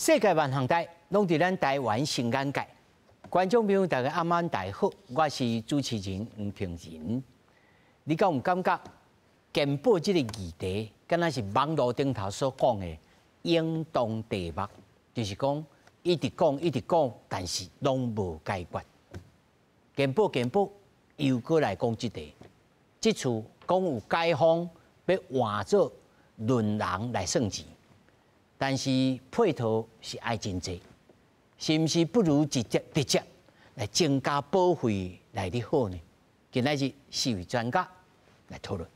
世界万行台，拢伫咱台湾新眼界。观众朋友，大家暗晚大好，我是主持人黄平仁。你敢有感觉健保这个议题，敢若是网络顶头所讲的永动地目，就是讲一直讲，但是拢无解决。健保又过来讲这题，这次讲有解放要换做论人来算钱。 但是配套是爱真济，是毋是不如直接来增加保费来得好呢？今仔日4位专家来讨论。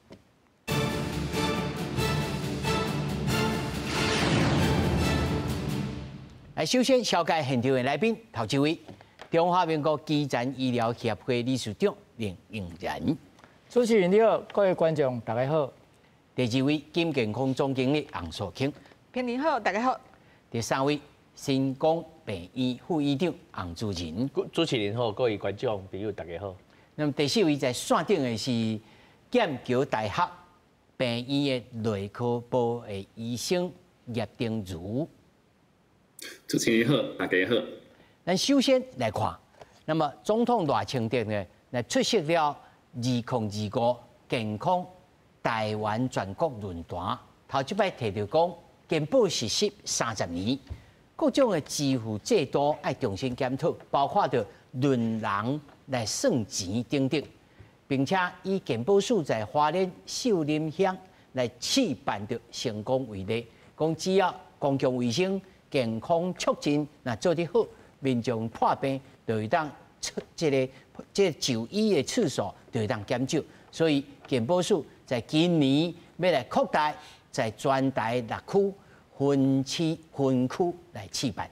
来，首先紹介現場的來賓，頭一位中華民國基層醫療協會理事長林永仁。主持人你好，各位觀眾大家好。第二位金健康總經理洪素卿。 平年好，大家好。第三位，新光病院副院长洪主任。主持人好，各位观众朋友大家好。那么第四位在线顶的是剑桥大学病院的内科部的医生叶定如。主持人好，大家好。咱首先来看，那么总统赖清德呢，来出席了2025健康台湾全国论坛，头一摆提到讲。 健保实施30年，各种的支付制度要重新检讨，包括着论人来算钱等等，并且以健保署在花莲秀林乡来试办的成功为例，讲只要公共卫生、健康促进那做得好，民众破病就会当这就医的次数就会当减少，所以健保署在今年要来扩大。 在全台6区分区来试办。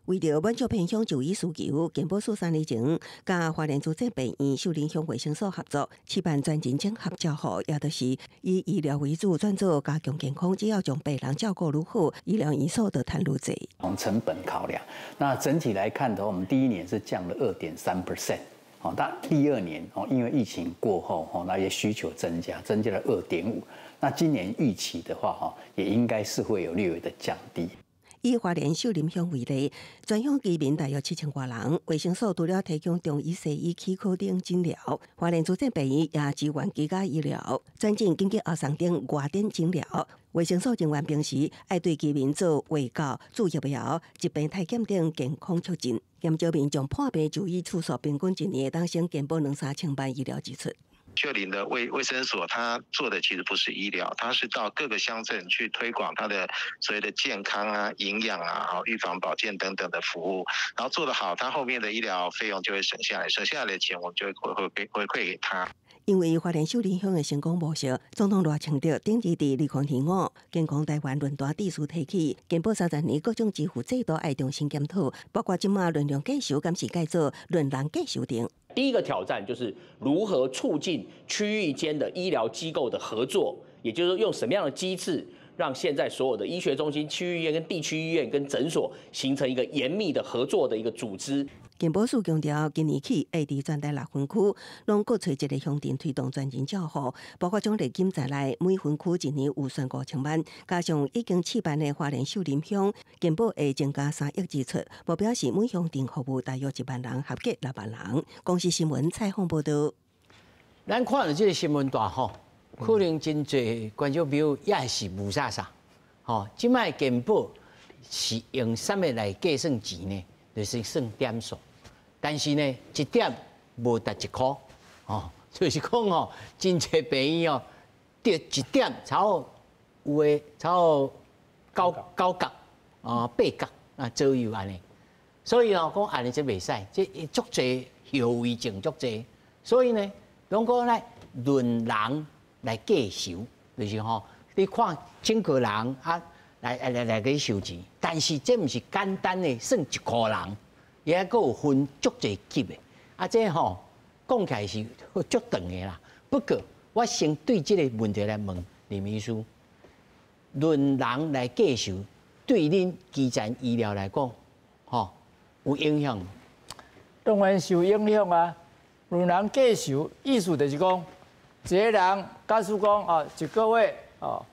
为着满足偏乡就医需求，健保署3年前甲花莲主治病院秀林乡卫生所合作，试办全人整合照护，也就是以医疗为主，转做加强健康。只要将病人照顾如何，医疗医术就谈愈济。从成本考量，那整体来看的话，我们第一年是降了2.3%。 哦，但第二年哦，因为疫情过后哦，那些需求增加了2.5%。那今年预期的话哈，也应该是会有略微的降低。以花莲秀林乡为例，全乡居民大约7000多人，卫生所除了提供中医、西医、气科等诊疗，花莲主治病院也支援居家医疗、转诊紧急后送等外点诊疗。卫生所人员平时爱对居民做卫教、注疫苗、疾病体检等健康促进，减少民众破病就医次数，平均一年当省健保2-3千万医疗支出。 秀林的卫生所，它做的其实不是医疗，它是到各个乡镇去推广它的所谓的健康啊、营养啊、预防保健等等的服务，然后做得好，它后面的医疗费用就会省下来，省下来的钱我们就会回馈给他。 因为花莲秀林乡的成功模式，总统赖清德顶日伫2025健康台湾论坛致辞提起，健保30年各种支付制度要重新检讨，包括即马论量计收敢是改做论人计收等。 第一个挑战就是如何促进区域间的医疗机构的合作，也就是说用什么样的机制，让现在所有的医学中心、区域医院、跟地区医院、跟诊所形成一个严密的合作的一个组织。 健保署强调，今年起会伫全台6分区，拢各找一个乡镇推动全人照护，包括将历金在内，每分区一年预算5000万，加上已经试办的花莲秀林乡，健保会增加3亿支出，目标是每乡镇服务大约1万人，合计6万人。公司新闻采访报道。咱看了这个新闻大吼，可能真侪观众朋友也是无啥，吼，即摆健保是用什么来计算钱呢？就是算点数。 但是呢，一点无值1块，哦，就是讲哦，真侪病院哦，得一点超有诶超9角啊8角啊左右安尼，所以哦，讲安尼就袂使，这足侪后遗症足侪，所以呢，拢讲来论人来计收，就是吼，你看整个人啊来去收钱，但是这毋是简单的算1块人。 也还有分足侪级的，啊，这吼讲起来是足长的啦。不过我先对这个问题来问林秘书，论人来计收，对恁基层医疗来讲，吼有影响？当然是有影响啊。论人计收，意思就是讲，一个人假使讲一个月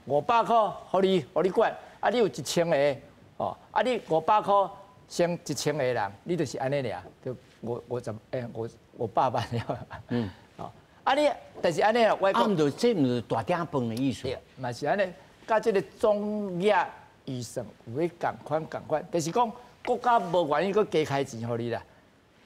500块，互你管，啊，你有1000个哦，啊，你500块升1000个人，你就是安尼俩，就我8万了。哦，啊你，但是安尼啊，我讲，就这唔是大鼎饭的意思。嘛是安尼，甲这个总额预算有咧共款，但是讲国家无愿意搁加开钱互你啦。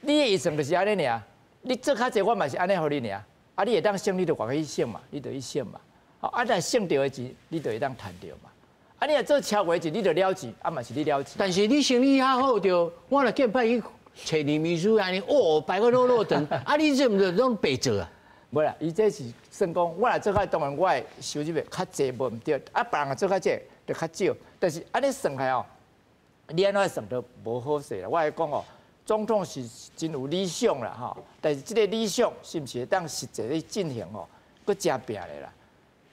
你的预算就是安尼尔，你做较济，我嘛是安尼互你尔。啊，你会当省，你就赶快去省嘛，你就去省嘛。好，啊，若省到的钱，你就会当赚到嘛。啊，你若做超过钱，你就了钱，啊嘛是你了钱。但是你生意较好着，我若见摆去找你秘书安尼，摆个落长，啊，你这毋是拢白做啊？无啦，伊这是算讲，我若做较当然我的收入会较济无毋对，啊，别人做较济就较少。但是安尼算下哦，你安怎算都无好势啦。我来讲哦。总统是真有理想啦，吼，但是这个理想是不是会当实际去进行哦？佫真拼的啦。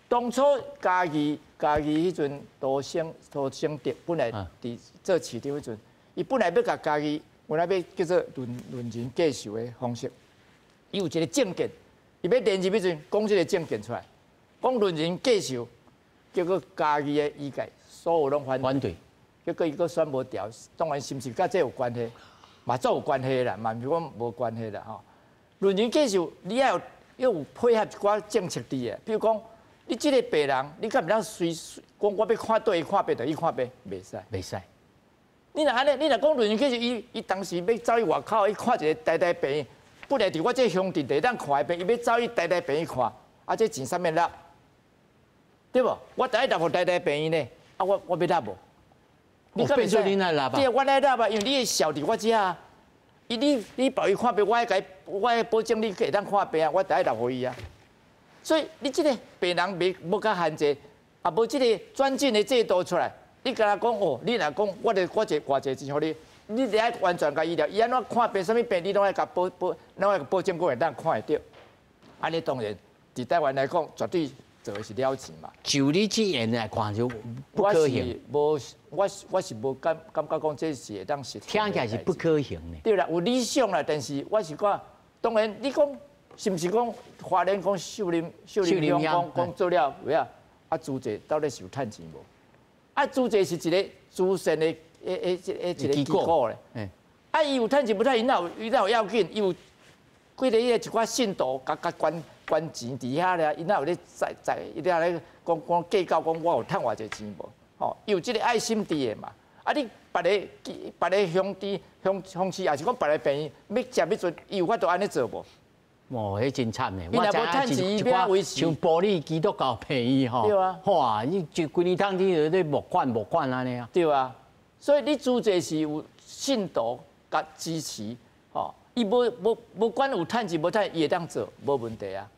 当初嘉义迄阵杜生德本来伫做市长迄阵，伊本来要甲嘉义，本来要叫做论人计酬的方式，伊有一个政见，伊要连入迄阵讲这个政见出来，讲论人计酬，结果嘉义的医界所有拢反对，结果伊佫选无调，当然是毋是甲这有关系？嘛，做有关系啦，嘛唔是讲无关系啦吼。论人计酬，你要有配合一寡政策伫的，比如讲，你即个病人，你敢唔当随讲我要看对看病，就去看病，袂使。袂使。你若安尼，你若讲论人计酬，伊当时要走去外口，伊看一个大病院，本来伫我这乡镇地当看的病，伊要走去大病院看，啊，这钱啥物纳？对无？我第一纳互大病院呢，啊，我要纳无？你变做你来纳吧？对，我来纳吧，因为你的小伫我遮啊。你保伊看病，我会保证你会当看病啊，我第一纳互伊啊。所以你这个病人无甲限制，啊，无这个转诊的制度出来，你甲他讲哦，你若讲我偌济钱互你，你得爱完全甲医疗，伊安怎看病，什么病你拢爱甲拢爱保证，我会当看会到。安尼当然，伫台湾来讲，绝对做的是了钱嘛。就你这言来看就不可行。我是无感觉讲这是会当实现。听起来是不可行的。对啦，有理想啦，但是我是讲，当然你讲是毋是讲花莲讲秀林乡讲做了有影，啊，租者到底是有趁钱无？啊，租者是一个自身的一个机构咧。啊，伊有趁钱不趁，伊哪有要紧？伊有几个一寡信徒甲捐钱伫遐咧，伊哪有咧伊哪咧讲计较讲我有趁偌济钱无？吼，伊有即个爱心伫的嘛。啊，你别个乡市，也是讲别个病院要接要做，伊有法度安尼做无？哦，迄真惨的。伊若无趁钱，伊要维持。像玻璃基督教病院吼。对啊。哇，你就规年通天在募款安尼啊。对啊。所以你主者是有信徒甲支持，吼，伊无管有趁钱无趁，伊会当做无问题啊。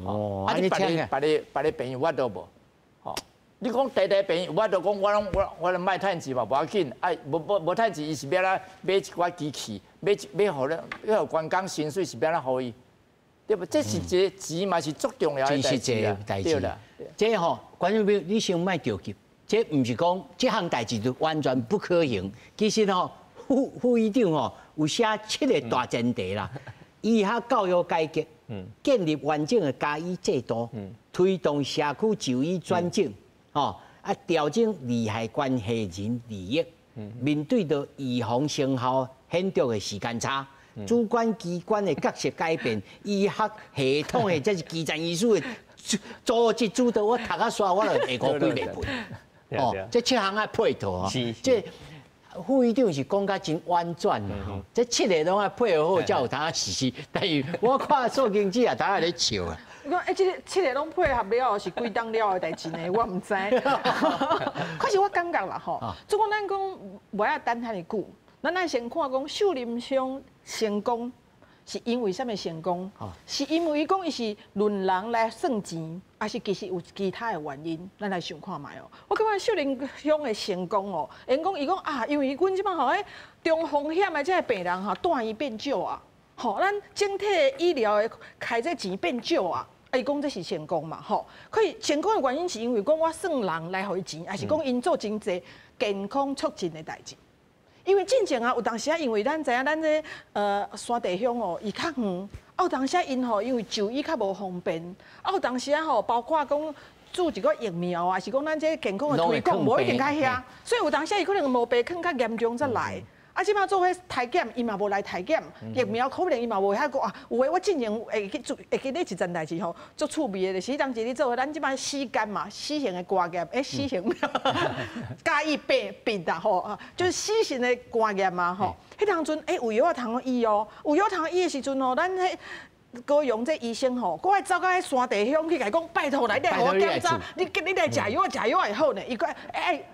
哦，啊，你别个病院我都无，吼。你讲大病院，我就讲我拢卖趁钱嘛，无要紧。哎，无趁钱，伊是要啦买一寡机器，要互咧，要互员工薪水是要啦互伊，对不？这是一个钱嘛是足重要的代志啊，对啦。这吼，观众朋友，你先莫着急，这唔是讲这项代志就完全不可行。其实吼，副议长吼有写7个大前提啦，以下教育改革，建立完整的家医制度，推动社区就医转诊。哦，啊，调整利害关系人利益，面对着预防成效显著的时间差，主管机关的角色改变，医学系统的这是基层医师的组织主导，我读啊煞，我就下5几袂分。哦，这7项爱配套啊，这副议长是讲甲真婉转的吼，这7个拢爱配合好，才有通实施。但是我看数经济也当然咧笑啊。我讲，这个7个拢配合了，是几档了的代志呢？我唔知。可是我感觉啦吼，如果咱讲不要等遐尼久，咱先看讲秀林乡成功，是因为什么成功？是因为伊讲伊是论人来算钱，还是其实有其他的原因？咱来想看卖哦。我感觉秀林乡的成功哦，因讲啊，因为阮即摆吼，中风险的这个病人吼，住院变少啊，吼，咱整体的医疗的开这钱变少啊。伊讲这是成功嘛，吼，可以成功的原因是因为讲我算人来互伊钱，还是讲因做真济健康促进的代志。因为进前啊，有当时啊，因为咱知影咱这山地乡哦，伊较远，有当时啊因吼因为就医较无方便，有当时啊吼，包括讲注一个疫苗啊，是讲咱这健康的推广，无一定较遐，所以有当时伊可能毛病更较严重才来。啊，即摆做迄体检，伊嘛无来体检，疫苗可能伊嘛无遐个啊。有诶，我进前会记得一件代志吼，足趣味诶，就是当时咧做，咱即摆死肝嘛，死型诶肝炎，死型加以病啦吼，就是死型诶肝炎嘛吼。迄当阵有药啊通医哦，有药通医诶时阵哦，咱迄。高雄这医生吼，我还走到迄山地乡去甲伊讲，拜托来，你互我检查，你来食药，食药会好呢。伊讲，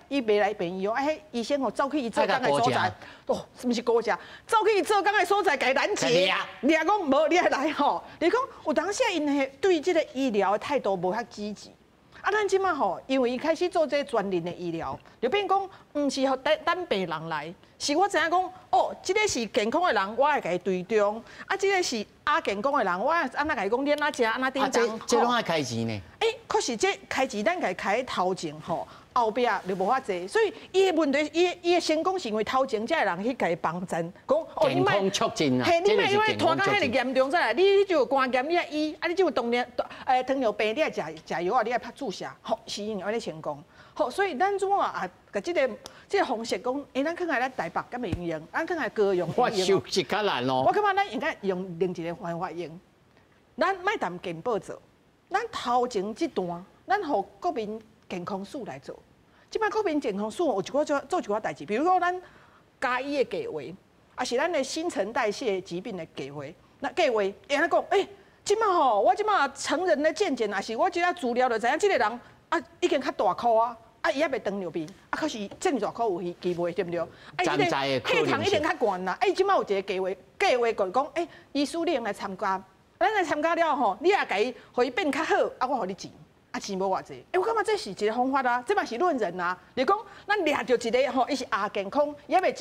伊袂来病医哦，迄医生吼走去伊做工的所在，哦，毋是高食，走去伊做工的所在，甲伊拦截，你讲无，你来吼。你讲有当时因对这个医疗的态度无遐积极。啊，咱即马吼，因为伊开始做这专人的医疗，就变讲，毋是互等病人来，是我知影讲，哦，即个是健康的人，我会甲伊追踪；啊，即个是亚健康的人，我安那甲伊讲，你安那食，安那叮当。这拢爱开钱呢？可是这开钱，咱甲伊开头前吼。后壁就无法做，所以伊的问题，伊的成功是因为头前这人去甲伊帮衬，讲哦，你卖促进啊，你卖因为拖到遐尼严重再来，你就有肝炎，你爱医，啊，你就有糖尿病，你爱食药啊，你爱拍注射，好，是因为安尼成功。好，所以咱怎啊，甲这个方式讲，咱看来咱台北敢袂用，咱看来高雄我收拾较难咯。我感觉咱应该用另一个方法用，咱卖谈健保做，咱头前这段，咱互国民。健康署来做，即摆国民健康署有一个做一寡代志，比如说咱加医的计划，啊是咱的新陈代谢疾病的计划。那计划，伊安尼讲，即摆吼，我即摆成人的健检，也是我即个资料就知影，即个人啊已经较大箍啊，伊还袂糖尿病，可是这么大箍有机会，对不对？血糖一定较悬啦，即摆有一个计划就是讲，医师你用来参加，咱来参加了吼，你也甲伊，互伊变较好，我互你钱。钱无偌济，我感觉这是一个方法啊，这嘛是论人啊。你讲，咱掠着一个吼，伊是亚健康，也袂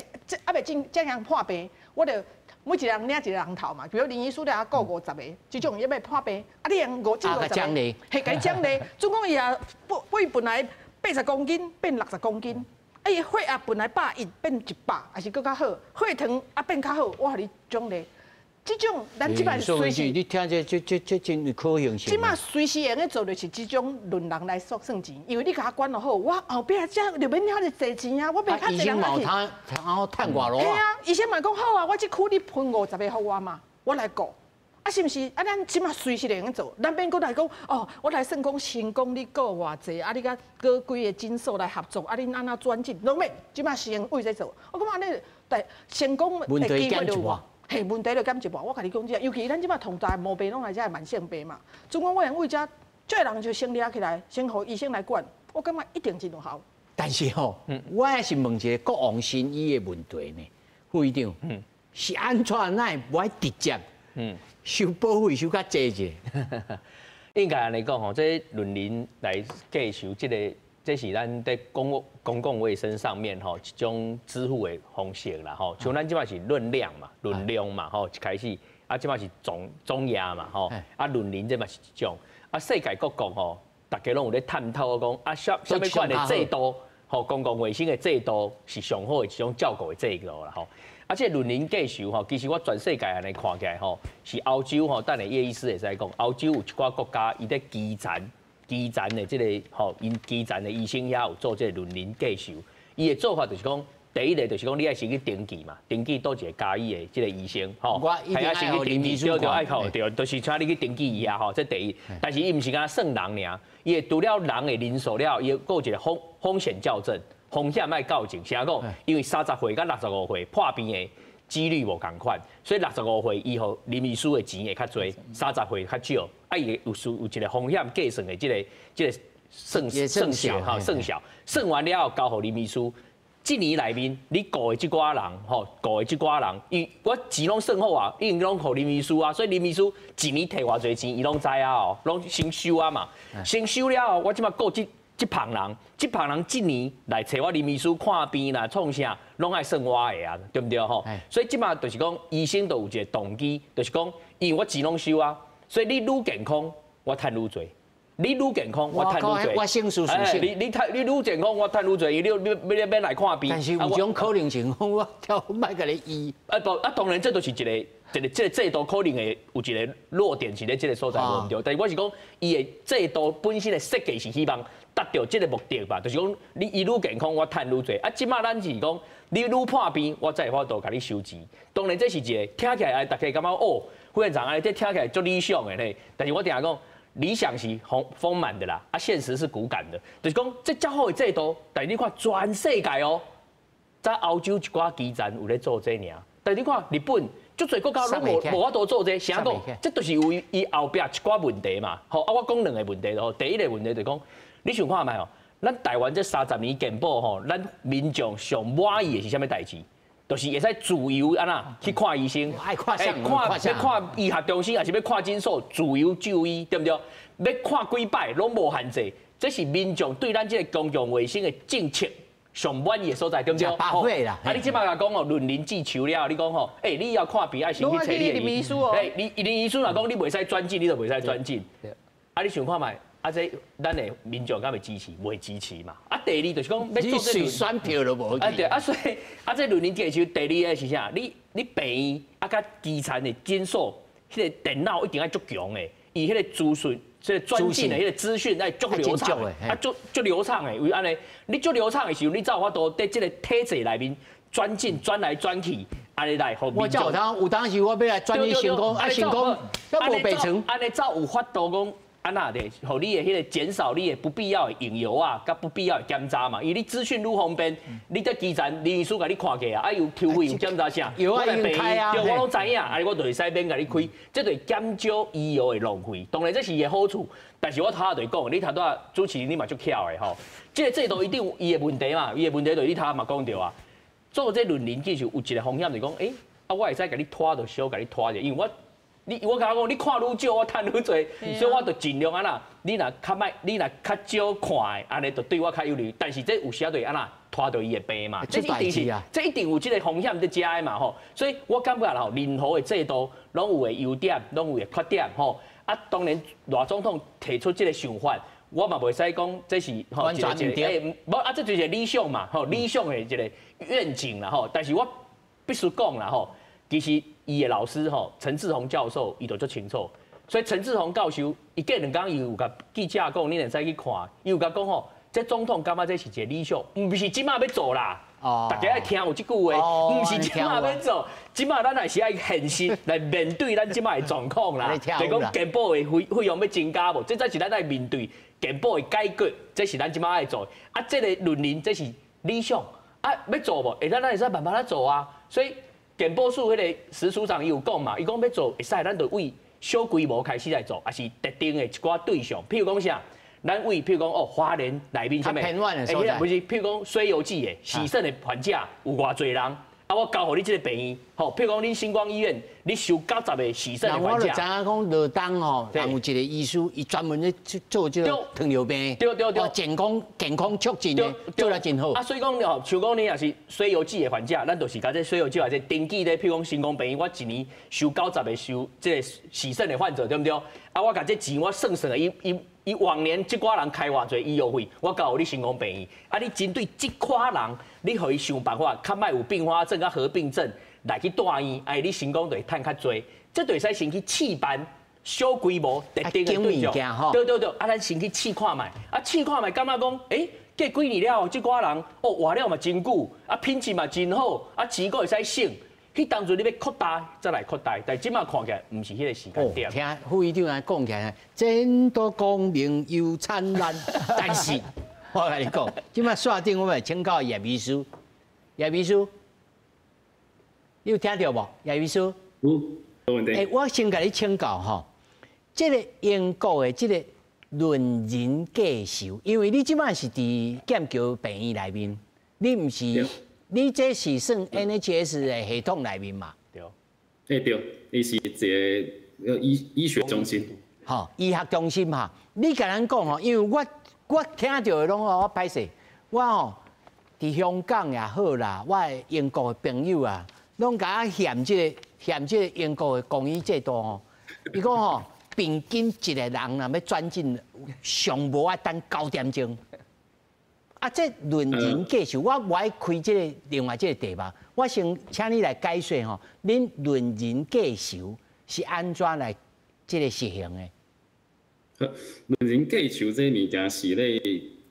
这样破病，我着每一人领一个人头嘛。比如林医师咧，顾50个，这种也袂破病。你用50个，系甲奖励。总共伊也本来80公斤变60公斤，伊血压本来110变100，还是更较好。血糖变较好，我互你奖励。这种咱即摆随时，你听这真可行性。即摆随时用咧做就是这种论人来算钱，因为你甲我管落好，我后壁才就免遐尼济钱啊，我别较济人来去。他趁偌咯。系啊，医生嘛讲好啊，我这区你分50个给我嘛，我来顾。啊，是毋是？啊，咱即摆随时用做，咱免搁来讲哦，我来算讲成功你顾偌济，啊，你甲搁几个诊所来合作，啊，你安那转进，拢免，即摆是用为在做。我感觉你对成功的机会就偌。问题就减一半，我甲你讲这，尤其咱即摆同大毛病拢来遮慢性病嘛。总共我用为遮，这人就先抓起来，先互医生来管，我感觉一定真有效。但是吼，我也是问一个国王新医的问题呢，副院长，是安怎奈不爱直接，收保费收较济者？应该来讲吼，这论人来计收这是咱在公共卫生上面吼一种支付的方式啦吼，像咱即摆是论量嘛，论量嘛吼，一开始啊即摆是总压嘛吼，啊论人这嘛是一种，啊世界各国吼，大家拢有咧探讨讲啊什么款的制度吼，公共卫生的制度是上好的一种照顾的制度啦吼，啊这论人计收吼，其实我全世界安尼看起来吼，是欧洲吼，等下叶医师会使讲，欧洲有一寡国家伊咧基层的这个吼，因基层的医生也有做这个论人计收。伊的做法就是讲，第一个就是讲，你爱先去登记嘛，登记倒一个家医的这个医生，吼，还要先去登记，对，爱考对，就是请你去登记伊啊，吼，这第一。但是伊毋是敢算人尔，伊会除了人的人数了，伊有一个风险校正，风险卖校正，是安讲，因为30岁甲65岁破病的几率无共款，所以65岁以后林医师的钱会较多，30岁较少。啊，伊有一个风险计算的这个算小哈，算完了后交互林秘书。一年内面，你雇的这寡人吼，雇的这寡人，我钱拢算好啊，已经拢互林秘书啊，所以林秘书一年摕偌侪钱，伊拢知啊哦，拢先收啊嘛，先收了后，我即马雇这旁人，一年来找我林秘书看病啦，创啥，拢爱算我的啊，对不对吼？所以即马就是讲，医生都有一个动机，就是讲，因为我钱拢收啊。所以你愈健康，我赚愈多；你愈健康，我赚愈多。我生属属性。你愈健康，我赚愈多。你要来看病。但是有种可能情况，我挑卖给你医。当然这都是一个制度可能会有一个弱点是咧这个所在无对。但是我是讲，伊的制度本身的设计是希望达到这个目的吧，就是讲你愈健康，我赚愈多。啊，即马咱是讲你愈破病，我才会法度甲你收钱。当然这是一个听起来大家感觉哦，副院长安尼这听起来足理想的咧。但是我定下讲。理想是丰满的啦，啊，现实是骨感的。就是讲，这较好的制度，但你看全世界哦，在欧洲一寡基层有咧做这尔，但你看日本，足侪国家拢无法度做这，啥讲？这都是有伊后壁一寡问题嘛。好，啊，我讲两个问题咯。第一个问题就是讲，你想看觅哦，咱台湾这30年健保吼，咱民众上满意的是啥物代志？就是会使自由安那去看医生，爱看啥？要看医学中心，还是要看诊所，自由就医，对不对？要看几摆拢无限制，这是民众对咱这个公共卫生的政策上满意的所在，对不对？啦！啊，你即摆甲讲哦，论人治求了，你讲吼，你要看病爱先去找你的医生。你医生若讲你袂使转诊，你就袂使转诊。啊，你想看卖？啊，这咱的民众敢会支持？袂支持嘛？啊，第二就是讲要做这选票都无。啊对，啊所以这论人治求第二个是啥？你病院啊，甲基层的诊所，迄个电脑一定要足强的，伊迄个资讯。这专进的迄个资讯要足流畅的，啊足流畅的，为安尼，你足流畅的时候，你才有法度在这个体制内面转进转来转去，安尼来互民众。我有当时我要来转你成功，啊成功，要无备成，安尼才有法度讲。安那的，互你的迄个减少你的不必要的引诱啊，甲不必要的检查嘛，因为你资讯愈方便，你在基层林医师甲你看起啊，有抽血有检查啥，有开啊，对，我拢知影，啊，我就会使免甲你开，这对减少医药的浪费，当然这是伊的好处，但是我头仔就讲，你头仔主持人你嘛足巧的吼，这个制度一定有伊的问题嘛，伊的问题就是你头仔嘛讲着啊，做这论人其实有一个风险，就是讲，啊，我会使甲你拖就小甲你拖者，因为我甲我讲，你看愈少，我赚愈多，所以我就尽量安那。你若较歹，你若较少看的，安尼就对我较有利。但是这有时啊，就安那拖到伊的病嘛。这一定有这个风险在遮的嘛吼。所以我感觉吼，任何的制度拢有个优点，拢有个缺点吼。啊，当然赖总统提出这个想法，我嘛袂使讲这是完全唔对。无啊，这就是理想嘛，吼，理想的一个愿景啦吼。但是我必须讲啦吼。其实伊的老师吼，陈志宏教授，伊就足清楚。所以陈志宏教授，伊隔2天伊有甲记者讲，你会使去看，伊有甲讲吼，这总统感觉这是一个理想，唔是即马要做啦。大家爱听有这句话，唔是即马要做，即马咱还是爱现实来面对咱即马的状况啦。就讲健保的费用要增加无，这才是咱爱面对健保的改革，这是咱即马爱做。啊，这个论人这是理想，啊要做无？咱会使慢慢来做啊。所以。健保署迄个石署长伊有讲嘛，伊讲要做会使，咱就为小规模开始来做，也是特定的一寡对象，譬如讲啥，咱为譬如讲花莲内面啥物，不是，譬如讲水油记的洗肾的患者有偌侪人。啊，我交互你这个病院，吼，譬如讲恁星光医院，你收90个洗肾的患者。我就知影讲，落当吼，有一个医师，伊专门咧做这个糖尿病，对，健康促进的，做得真好。啊，所以讲吼，像讲你也是水油记的患者，咱就是甲这水油记或者登记咧，譬如讲星光病院，我一年收90个收这个洗肾的患者，对不对？啊，我甲这钱我算算伊往年即寡人开偌侪医药费，我交互你星光病院。啊，你针对即寡人，你互伊想办法，较莫有并发症啊、合并症来去大医，你星光就会趁较侪。这就会使先去试办小规模特定的对象。对，啊，咱先去试看卖，啊，试看卖，感觉讲，过几年了，即寡人活了嘛真久，啊，品质嘛真好，啊，钱佫会使省。迄当初你要扩大，再来扩大，但即马看起来唔是迄个时间点。听副院长来讲起来，真多光明又灿烂。但是，我跟你讲，即马线顶我们请教叶秘书，叶秘书，你有听到无？叶秘书，有问题。我先甲你请教吼，这个英国的这个论人计酬，因为你即马是伫剑桥病院内面，你唔是。你这是算 NHS 的系统内面嘛？对。对，伊是一个医学中心。吼，医学中心哈，你甲咱讲吼，因为我听到的拢我歹势，我吼伫香港也好啦，我的英国的朋友啊，拢甲我嫌这个英国的公医制度吼，伊讲吼，平均一个人若要转诊，上无啊等9点钟。啊，这论人计数，我无爱开这个另外这个题目，我先请你来解说吼，恁论人计数是安怎来这个实行的？论人计数这物件是咧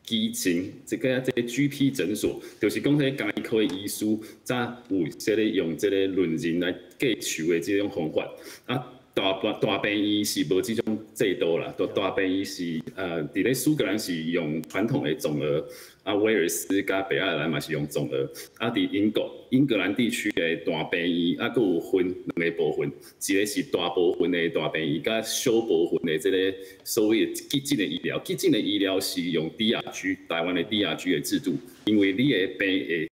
基层这个GP 诊所，就是讲迄家科医师早有这个用这个论人来计数的这种方法啊。大病医是无这种制度啦，大病医是伫咧苏格兰是用传统的总额，啊威尔斯甲北爱尔兰嘛是用总额，啊伫英格兰地区的大病医啊，佫有分2个部分，一个是大部分的大病医，甲小部分的这个所谓的急诊的医疗，急诊的医疗是用 DRG 台湾的 DRG 的制度，因为你的病会